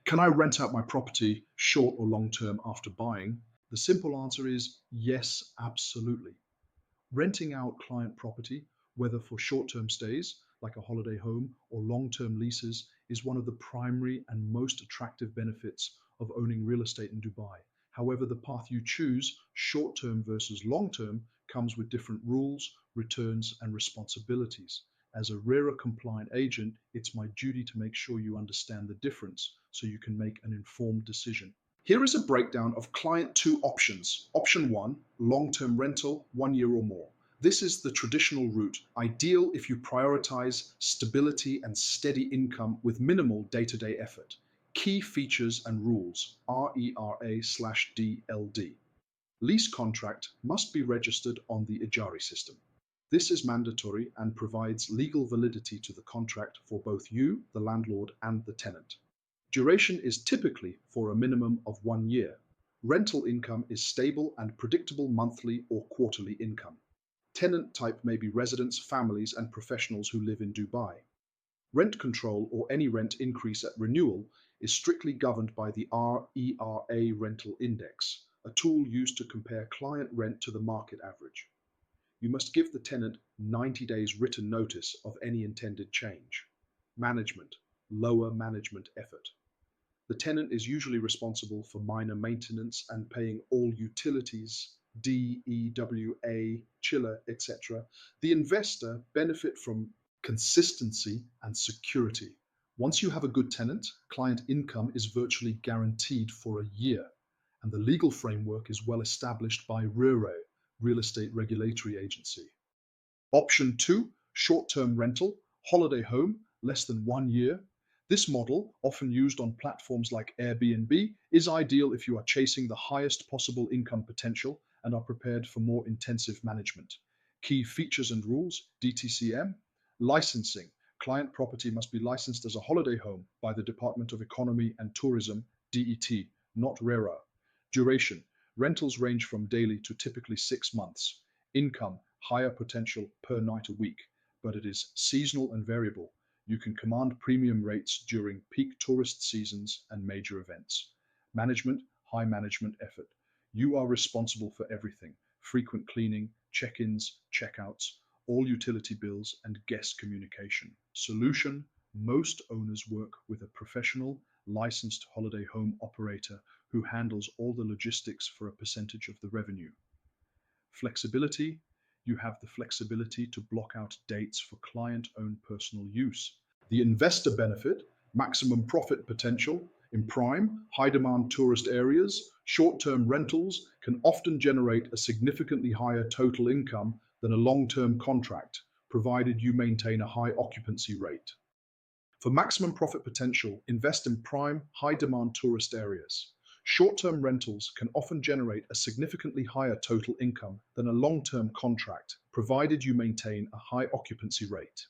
Can I rent out my property short or long term after buying? The simple answer is yes, absolutely. Renting out client property, whether for short-term stays, like a holiday home, or long-term leases, is one of the primary and most attractive benefits of owning real estate in Dubai. However, the path you choose, short-term versus long-term, comes with different rules, returns, and responsibilities. As a RERA-compliant agent, it's my duty to make sure you understand the difference so you can make an informed decision. Here is a breakdown of client two options. Option one, long-term rental, 1 year or more. This is the traditional route, ideal if you prioritize stability and steady income with minimal day-to-day effort. Key features and rules, RERA/DLD. Lease contract must be registered on the Ijari system. This is mandatory and provides legal validity to the contract for both you, the landlord, and the tenant. Duration is typically for a minimum of 1 year. Rental income is stable and predictable monthly or quarterly income. Tenant type may be residents, families, and professionals who live in Dubai. Rent control or any rent increase at renewal is strictly governed by the RERA rental index, a tool used to compare client rent to the market average. You must give the tenant 90 days written notice of any intended change. Management, lower management effort. The tenant is usually responsible for minor maintenance and paying all utilities, DEWA, chiller, etc. The investor benefit from consistency and security. Once you have a good tenant, client income is virtually guaranteed for a year, and the legal framework is well established by RERA, Real Estate Regulatory Agency. Option 2, short-term rental, holiday home, less than 1 year. This model, often used on platforms like Airbnb, is ideal if you are chasing the highest possible income potential and are prepared for more intensive management. Key features and rules, DTCM. Licensing. Client property must be licensed as a holiday home by the Department of Economy and Tourism, DET, not RERA. Duration. Rentals range from daily to typically 6 months. Income, higher potential per night a week, but it is seasonal and variable. You can command premium rates during peak tourist seasons and major events. Management, high management effort. You are responsible for everything: frequent cleaning, check-ins, check-outs, all utility bills, and guest communication. Solution, most owners work with a professional, licensed holiday home operator who handles all the logistics for a percentage of the revenue. Flexibility, you have the flexibility to block out dates for client-owned personal use. The investor benefit, maximum profit potential. In prime, high-demand tourist areas, short-term rentals can often generate a significantly higher total income than a long-term contract, provided you maintain a high occupancy rate. For maximum profit potential, invest in prime, high-demand tourist areas. Short-term rentals can often generate a significantly higher total income than a long-term contract, provided you maintain a high occupancy rate.